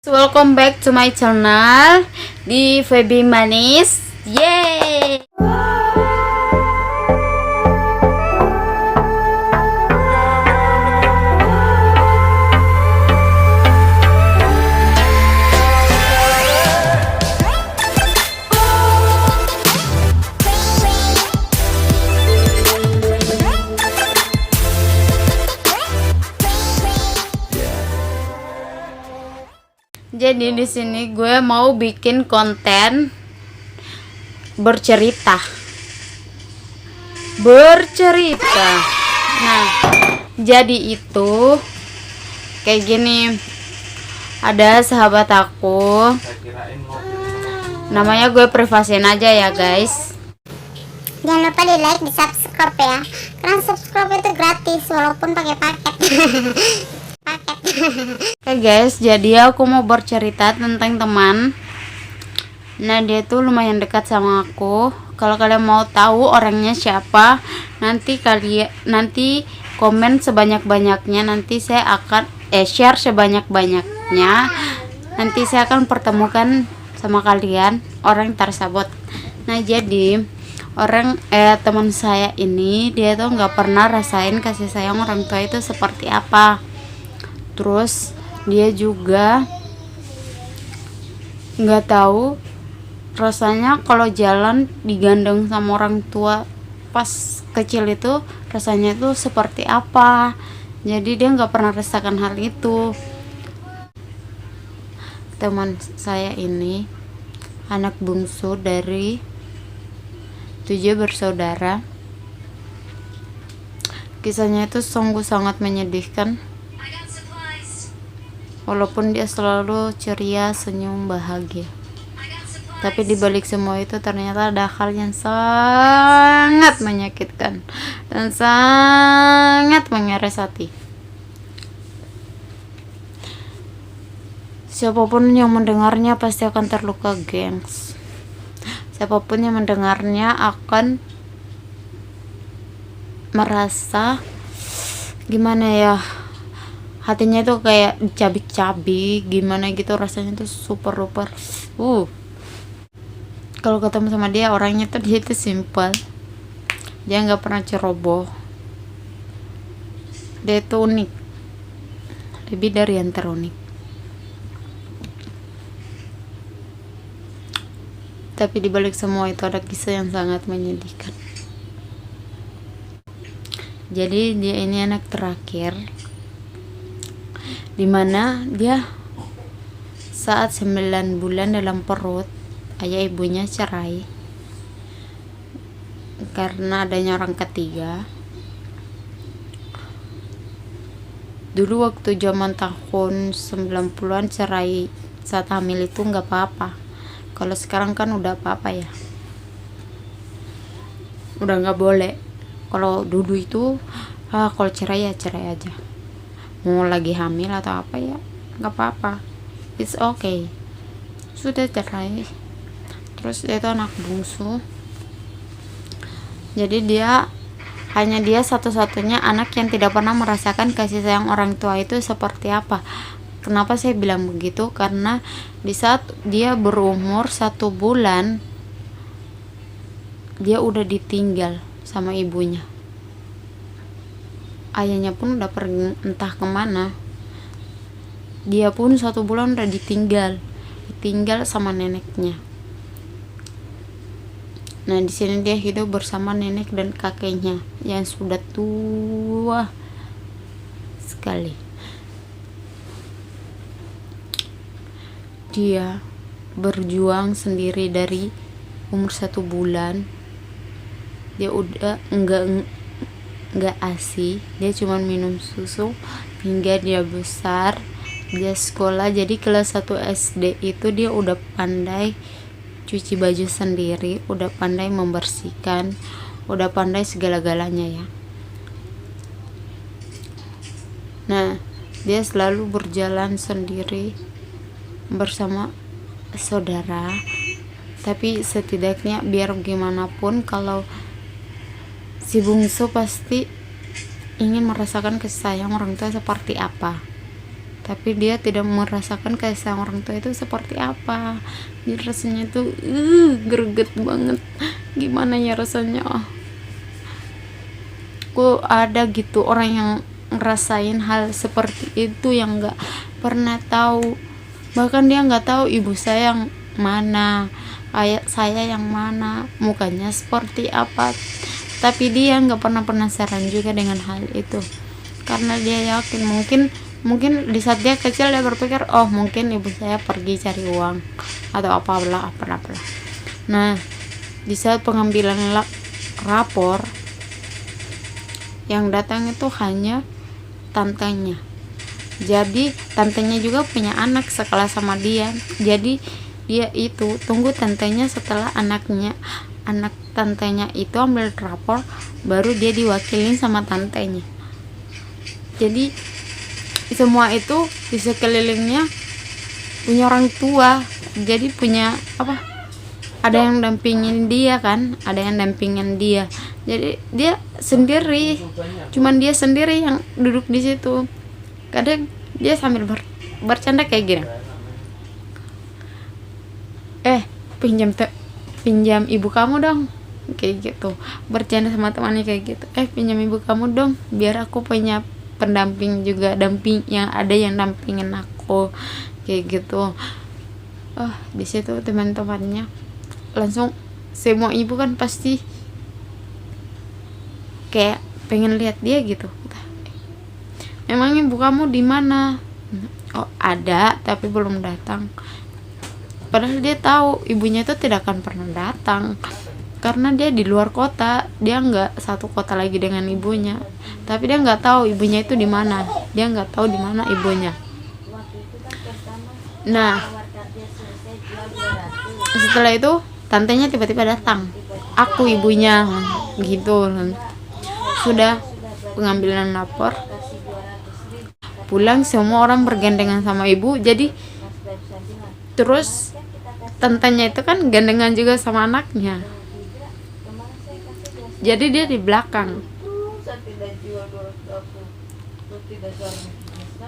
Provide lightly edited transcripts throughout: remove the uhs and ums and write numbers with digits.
Welcome back to my channel di Feby Manis. Yeay! Jadi di sini gue mau bikin konten bercerita. Nah, jadi itu kayak gini. Ada sahabat aku. Namanya gue privasin aja ya, guys. Jangan lupa di like, di subscribe ya. Karena subscribe itu gratis walaupun pakai paket. Oke guys, jadi aku mau bercerita tentang teman. Nah, dia tuh lumayan dekat sama aku. Kalau kalian mau tahu orangnya siapa, nanti komen sebanyak-banyaknya. Nanti saya akan share sebanyak-banyaknya. Nanti saya akan pertemukan sama kalian orang tersebut. Nah, jadi teman saya ini dia tuh nggak pernah rasain kasih sayang orang tua itu seperti apa. Terus dia juga nggak tahu rasanya kalau jalan digandeng sama orang tua pas kecil itu rasanya itu seperti apa. Jadi dia nggak pernah rasakan hal itu. Teman saya ini anak bungsu dari 7 bersaudara. Kisahnya itu sungguh sangat menyedihkan. Walaupun dia selalu ceria, senyum, bahagia, tapi dibalik semua itu ternyata ada hal yang sangat menyakitkan dan sangat mengeres hati. Siapapun yang mendengarnya pasti akan terluka, gengs. Siapapun yang mendengarnya akan merasa gimana ya, hatinya itu kayak dicabik-cabik gimana gitu, rasanya tuh super duper. Kalau ketemu sama dia, orangnya tuh dia tuh simple, dia nggak pernah ceroboh, dia tuh unik, lebih dari yang terunik. Tapi dibalik semua itu ada kisah yang sangat menyedihkan. Jadi dia ini anak terakhir, dimana dia saat 9 bulan dalam perut ayah ibunya cerai karena adanya orang ketiga. Dulu waktu zaman tahun 90-an cerai saat hamil itu nggak apa-apa. Kalau sekarang kan udah apa-apa ya, udah nggak boleh. Kalau dulu itu kalau cerai ya cerai aja, mau lagi hamil atau apa ya nggak apa-apa, it's okay. Sudah cerai. Terus dia itu anak bungsu, jadi hanya dia satu-satunya anak yang tidak pernah merasakan kasih sayang orang tua itu seperti apa. Kenapa saya bilang begitu? Karena di saat dia berumur 1 bulan dia udah ditinggal sama ibunya. Ayahnya pun udah pergi entah kemana. Dia pun 1 bulan udah ditinggal sama neneknya. Nah, di sini dia hidup bersama nenek dan kakeknya yang sudah tua sekali. Dia berjuang sendiri dari umur 1 bulan. Dia udah enggak ASI, dia cuma minum susu hingga dia besar. Dia sekolah, jadi kelas 1 SD itu dia udah pandai cuci baju sendiri, udah pandai membersihkan, udah pandai segala-galanya ya. Nah, dia selalu berjalan sendiri bersama saudara. Tapi setidaknya biar gimana pun, kalau si bungsu pasti ingin merasakan kasih sayang orang tua seperti apa. tapi dia tidak merasakan kasih sayang orang tua itu seperti apa. Jadi rasanya tuh greget banget. Gimana ya rasanya? Kok ada gitu orang yang ngerasain hal seperti itu yang nggak pernah tahu, bahkan dia nggak tahu ibu saya yang mana, ayah saya yang mana, mukanya seperti apa, tapi dia nggak pernah penasaran juga dengan hal itu, karena dia yakin mungkin di saat dia kecil dia berpikir, oh mungkin ibu saya pergi cari uang atau apalah. Nah, di saat pengambilan rapor, yang datang itu hanya tantenya. Jadi tantenya juga punya anak sekelas sama dia. Jadi dia itu tunggu tantenya, setelah anak tantenya itu ambil rapor, baru dia diwakilin sama tantenya. Jadi semua itu di sekelilingnya punya orang tua, jadi punya ada yang dampingin dia kan, jadi dia sendiri, cuman dia sendiri yang duduk di situ. Kadang dia sambil bercanda kayak gini, pinjam ibu kamu dong, kayak gitu, bercanda sama temannya kayak gitu, pinjam ibu kamu dong biar aku punya pendamping juga, yang dampingin aku, kayak gitu. Di situ teman-temannya langsung, semua ibu kan pasti kayak pengen lihat dia gitu. Emang ibu kamu di mana? Oh ada, tapi belum datang. Padahal dia tahu ibunya itu tidak akan pernah datang, karena dia di luar kota, dia nggak satu kota lagi dengan ibunya. Tapi dia nggak tahu ibunya itu di mana, ibunya. Nah, setelah itu tantenya tiba-tiba datang, aku ibunya gitu. Sudah pengambilan lapor, pulang semua orang bergandengan sama ibu. Jadi terus tantenya itu kan gandengan juga sama anaknya, jadi dia di belakang.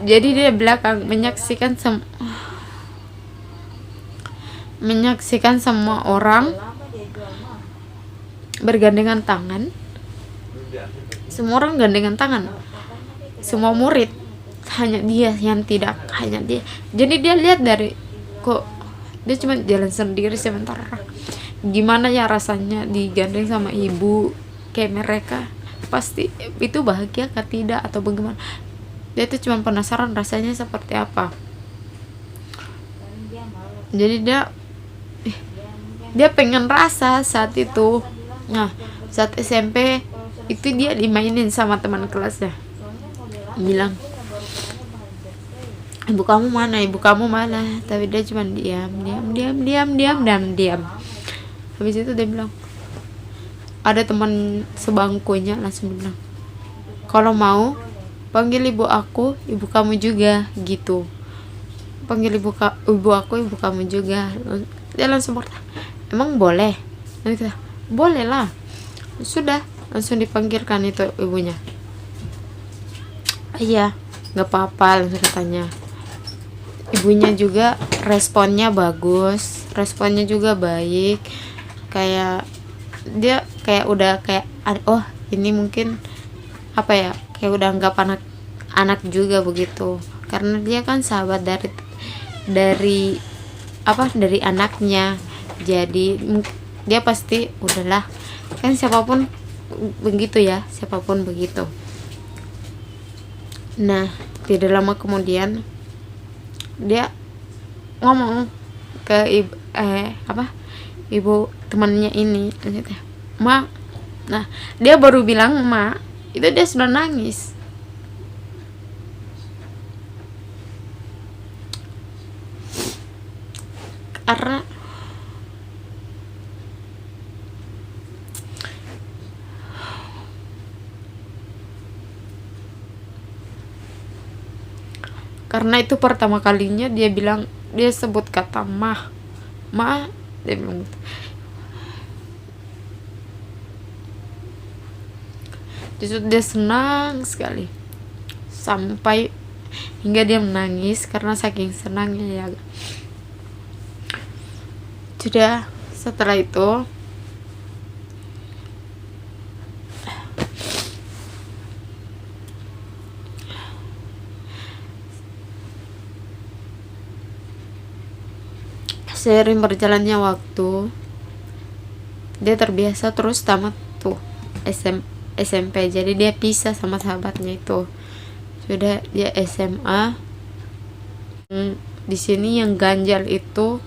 Jadi dia menyaksikan semua orang bergandengan tangan. Semua orang gandengan tangan, semua murid, hanya dia yang tidak, Jadi dia lihat kok dia cuma jalan sendiri sementara. Gimana ya rasanya digandeng sama ibu kayak mereka? Pasti itu bahagia kah tidak atau bagaimana? Dia tuh cuma penasaran rasanya seperti apa. Jadi dia pengen rasa saat itu. Nah, saat SMP itu dia dimainin sama teman kelasnya, bilang, ibu kamu mana, tapi dia cuma diam. Habis itu dia bilang, ada teman sebangkunya langsung bilang, kalau mau panggil ibu aku, ibu kamu juga, gitu. Panggil ibu aku, ibu kamu juga. Dia langsung bertanya, emang boleh? Nanti kita, boleh lah. Sudah, langsung dipanggilkan itu ibunya. Iya, nggak apa-apa, langsung katanya. Ibunya juga responnya bagus, responnya juga baik, kayak dia udah oh ini mungkin kayak udah anggap anak juga begitu, karena dia kan sahabat dari anaknya. Jadi dia pasti udahlah, kan siapapun begitu. Nah, tidak lama kemudian dia ngomong ke ibu temannya ini, Ma. Nah, dia baru bilang Ma, itu dia sudah nangis. Karena itu pertama kalinya dia sebut kata ma, dia bilang gitu. Justru dia senang sekali, sampai hingga dia menangis karena saking senangnya ya. Sudah, setelah itu seiring berjalannya waktu, dia terbiasa terus tamat tuh SMP. Jadi dia pisah sama sahabatnya itu. Sudah dia SMA. Di sini yang ganjal itu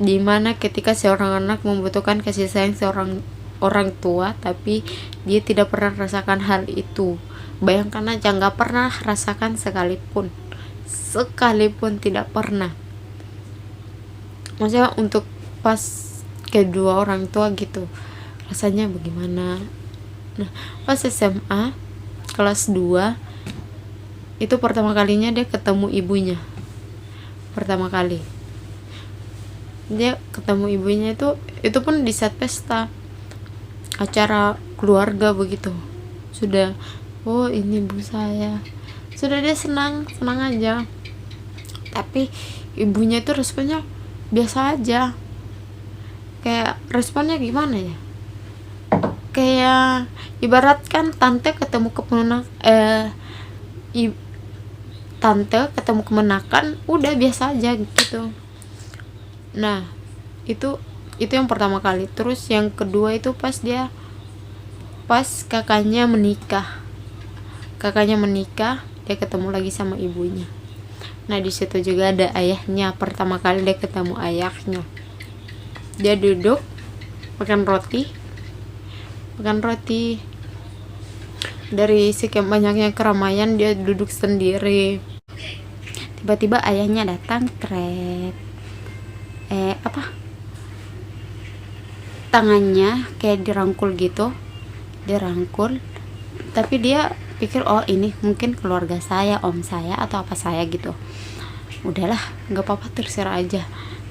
dimana ketika seorang anak membutuhkan kasih sayang seorang orang tua, tapi dia tidak pernah rasakan hal itu. Bayangkan aja, nggak pernah rasakan sekalipun tidak pernah. Maksudnya untuk pas kedua orang tua gitu rasanya bagaimana. Nah, pas SMA kelas 2 itu pertama kalinya dia ketemu ibunya. Pertama kali dia ketemu ibunya itu pun di saat pesta acara keluarga begitu. Sudah, oh ini ibu saya. Sudah, dia senang aja. Tapi ibunya itu responnya biasa aja. Kayak responnya gimana ya, kayak ibaratkan tante ketemu kemenakan udah biasa aja gitu. Nah itu yang pertama kali. Terus yang kedua itu pas kakaknya menikah, dia ketemu lagi sama ibunya. Nah di situ juga ada ayahnya. Pertama kali dia ketemu ayahnya. Dia duduk makan roti. Dari sekian banyaknya keramaian dia duduk sendiri. Tiba-tiba ayahnya datang, tret. Tangannya kayak dirangkul gitu. Tapi dia pikir, oh ini mungkin keluarga saya, om saya atau apa saya gitu. Udahlah, nggak apa-apa, terserah aja.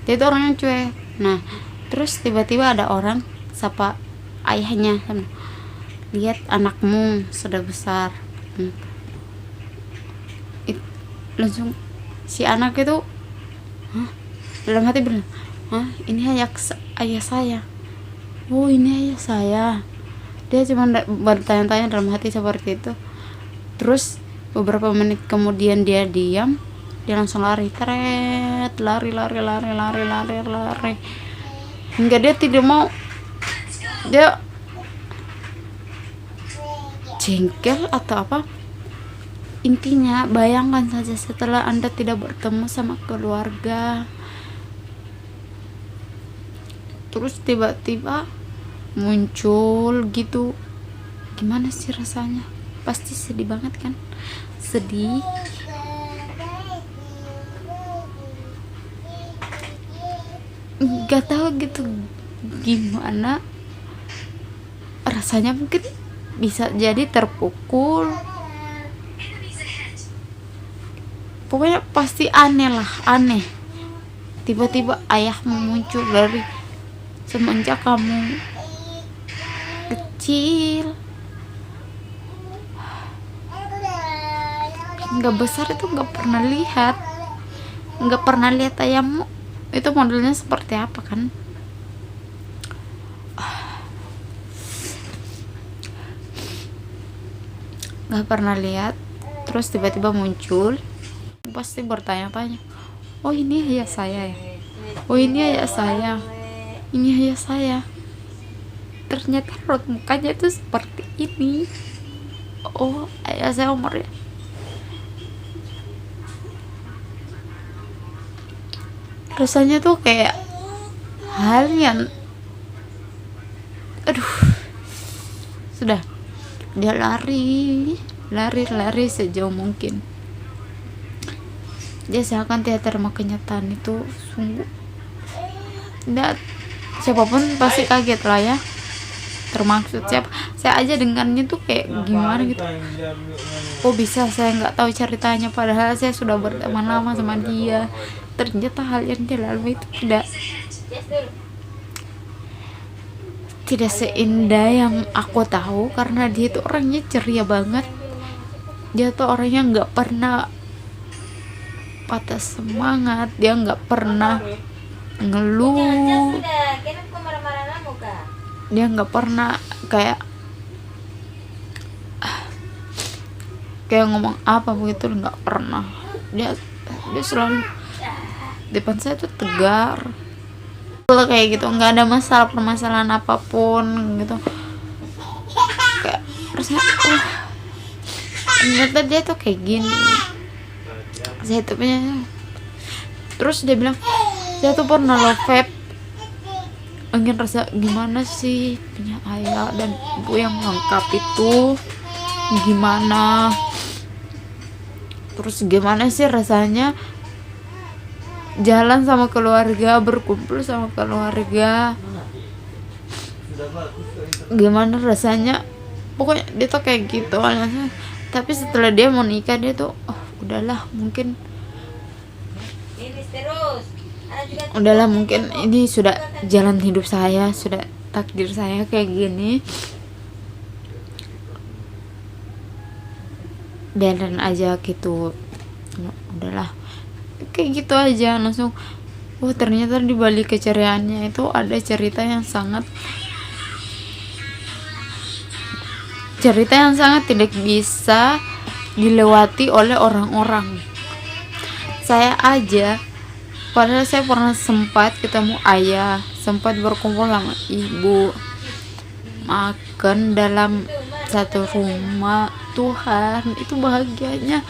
Dia itu orangnya cuek. Nah terus tiba-tiba ada orang sapa ayahnya, lihat anakmu sudah besar. Langsung si anak itu dalam hati bilang, ini ayah saya. Oh ini ayah saya. Dia cuma bertanya-tanya dalam hati seperti itu. Terus beberapa menit kemudian dia diam, dia langsung lari, lari hingga dia tidak mau, dia jengkel atau apa. Intinya bayangkan saja setelah Anda tidak bertemu sama keluarga, terus tiba-tiba muncul gitu, gimana sih rasanya? Pasti sedih banget kan? Sedih. Gak tahu gitu gimana rasanya, mungkin bisa jadi terpukul. Pokoknya pasti aneh. Tiba-tiba ayahmu muncul dari semenjak kamu kecil hingga besar itu nggak pernah lihat ayahmu itu modelnya seperti apa kan. Nggak pernah lihat. Terus tiba-tiba muncul, pasti bertanya-tanya, oh ini ayah saya ya, oh ini ayah saya, ini ayah saya. Ternyata raut mukanya itu seperti ini. Oh ayah saya umurnya rasanya tuh kayak hal yang sudah. Dia lari sejauh mungkin. Dia seakan tidak terima kenyataan itu. Sungguh siapapun pasti kaget lah ya, termaksud saya aja dengannya tuh kayak gimana gitu. Oh bisa saya nggak tahu ceritanya, padahal saya sudah berteman lama sama dia. Ternyata hal yang dia lalui itu tidak seindah yang aku tahu, karena dia itu orangnya ceria banget. Dia tuh orangnya nggak pernah patah semangat, dia nggak pernah ngeluh, dia nggak pernah kayak ngomong apa begitu, nggak pernah. Dia selalu depan saya tuh tegar, kalau kayak gitu nggak ada permasalahan apapun gitu. Kayak rasanya ternyata dia tuh kayak gini. Saya tuh punya, terus dia bilang saya tuh pernah love vape, ingin rasa gimana sih punya ayah dan ibu yang lengkap itu gimana, terus gimana sih rasanya jalan sama keluarga, berkumpul sama keluarga, gimana rasanya, pokoknya dia tuh kayak gitu. Tapi setelah dia mau nikah, dia tuh udahlah mungkin ini sudah jalan hidup saya, sudah takdir saya kayak gini, dan aja gitu. Udahlah kayak gitu aja, langsung ternyata di balik keceriaannya itu ada cerita yang sangat tidak bisa dilewati oleh orang-orang. Saya aja, padahal saya pernah sempat ketemu ayah, sempat berkumpul sama ibu, makan dalam satu rumah. Tuhan, itu bahagianya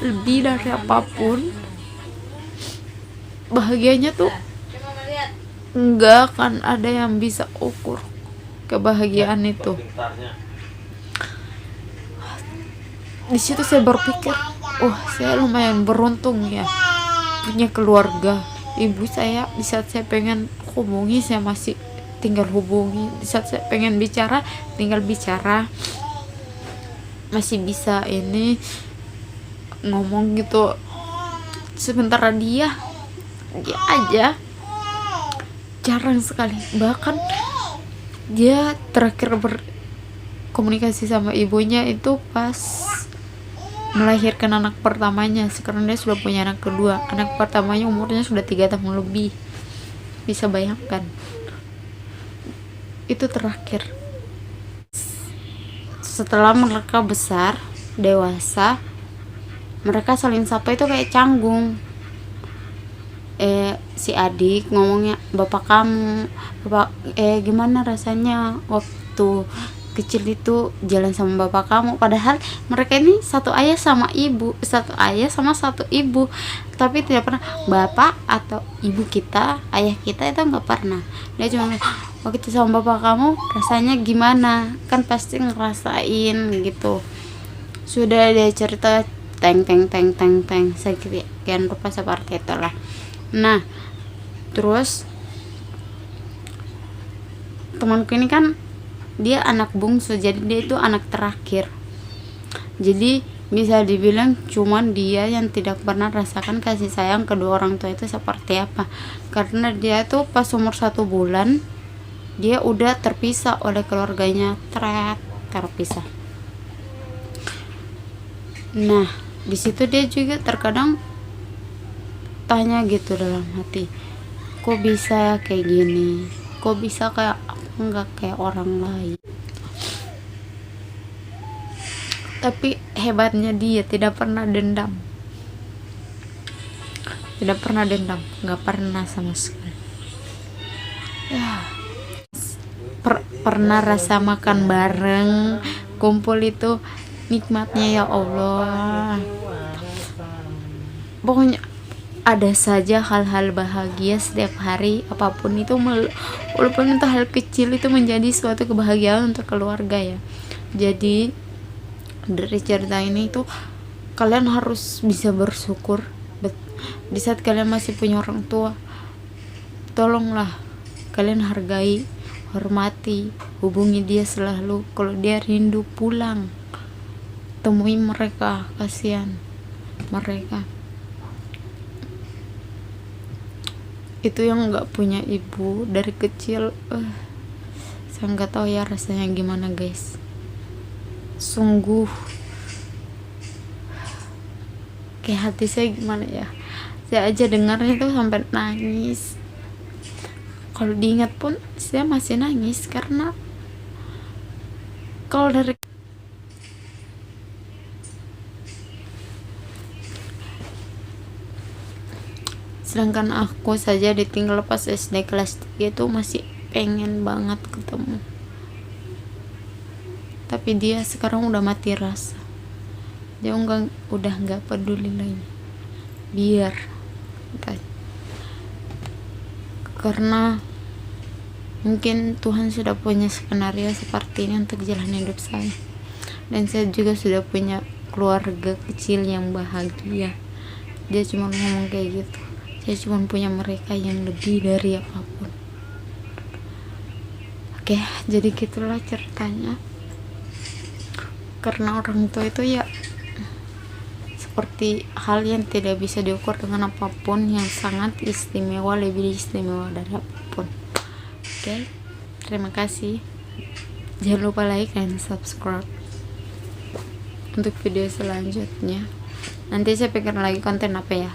lebih dari apapun. Bahagianya tuh nggak akan ada yang bisa ukur kebahagiaan itu. Di situ saya berpikir, saya lumayan beruntung ya punya keluarga. Ibu saya di saat saya pengen hubungi, saya masih tinggal hubungi. Di saat saya pengen bicara, tinggal bicara, masih bisa ini ngomong gitu. Sementara dia aja jarang sekali. Bahkan dia terakhir berkomunikasi sama ibunya itu pas melahirkan anak pertamanya. Sekarang dia sudah punya anak kedua. Anak pertamanya umurnya sudah 3 tahun lebih. Bisa bayangkan, itu terakhir. Setelah mereka besar, dewasa, mereka saling sapa itu kayak canggung. Si adik ngomongnya, bapak kamu, gimana rasanya waktu kecil itu jalan sama bapak kamu. Padahal mereka ini satu ayah sama satu ibu, tapi tidak pernah bapak atau ibu kita, ayah kita itu nggak pernah. Dia cuma waktu sama bapak kamu rasanya gimana, kan pasti ngerasain gitu. Sudah dia cerita teng sekian rupa seperti itulah. Nah, terus temanku ini kan dia anak bungsu, jadi dia itu anak terakhir. Jadi bisa dibilang cuman dia yang tidak pernah rasakan kasih sayang kedua orang tua itu seperti apa. Karena dia tuh pas umur 1 bulan dia udah terpisah oleh keluarganya, terpisah. Nah, di situ dia juga terkadang tanya gitu dalam hati, kok bisa kayak gini, kok bisa kayak nggak kayak orang lain. Tapi hebatnya dia tidak pernah dendam, nggak pernah sama sekali. Pernah rasa makan bareng, kumpul itu nikmatnya ya Allah. Pokoknya ada saja hal-hal bahagia setiap hari, apapun itu, walaupun itu hal kecil, itu menjadi suatu kebahagiaan untuk keluarga ya. Jadi dari cerita ini tuh kalian harus bisa bersyukur di saat kalian masih punya orang tua. Tolonglah kalian hargai, hormati, hubungi dia selalu. Kalau dia rindu pulang, temui mereka, kasihan mereka. Itu yang nggak punya ibu dari kecil, saya nggak tahu ya rasanya gimana guys. Sungguh kayak hati saya gimana ya, saya aja dengarnya itu sampai nangis. Kalau diingat pun saya masih nangis, karena kalau dari sedangkan aku saja ditinggal pas SD kelas 3 itu masih pengen banget ketemu, tapi dia sekarang udah mati rasa. Dia udah nggak peduli lagi, biar karena mungkin Tuhan sudah punya skenario seperti ini untuk jalan hidup saya, dan saya juga sudah punya keluarga kecil yang bahagia. Dia cuma ngomong kayak gitu, saya cuma punya mereka yang lebih dari apapun. Oke, jadi gitulah ceritanya. Karena orang tua itu ya seperti hal yang tidak bisa diukur dengan apapun, yang sangat istimewa, lebih istimewa dari apapun. Oke, terima kasih. Jangan lupa like dan subscribe untuk video selanjutnya. Nanti saya pikir lagi konten apa ya.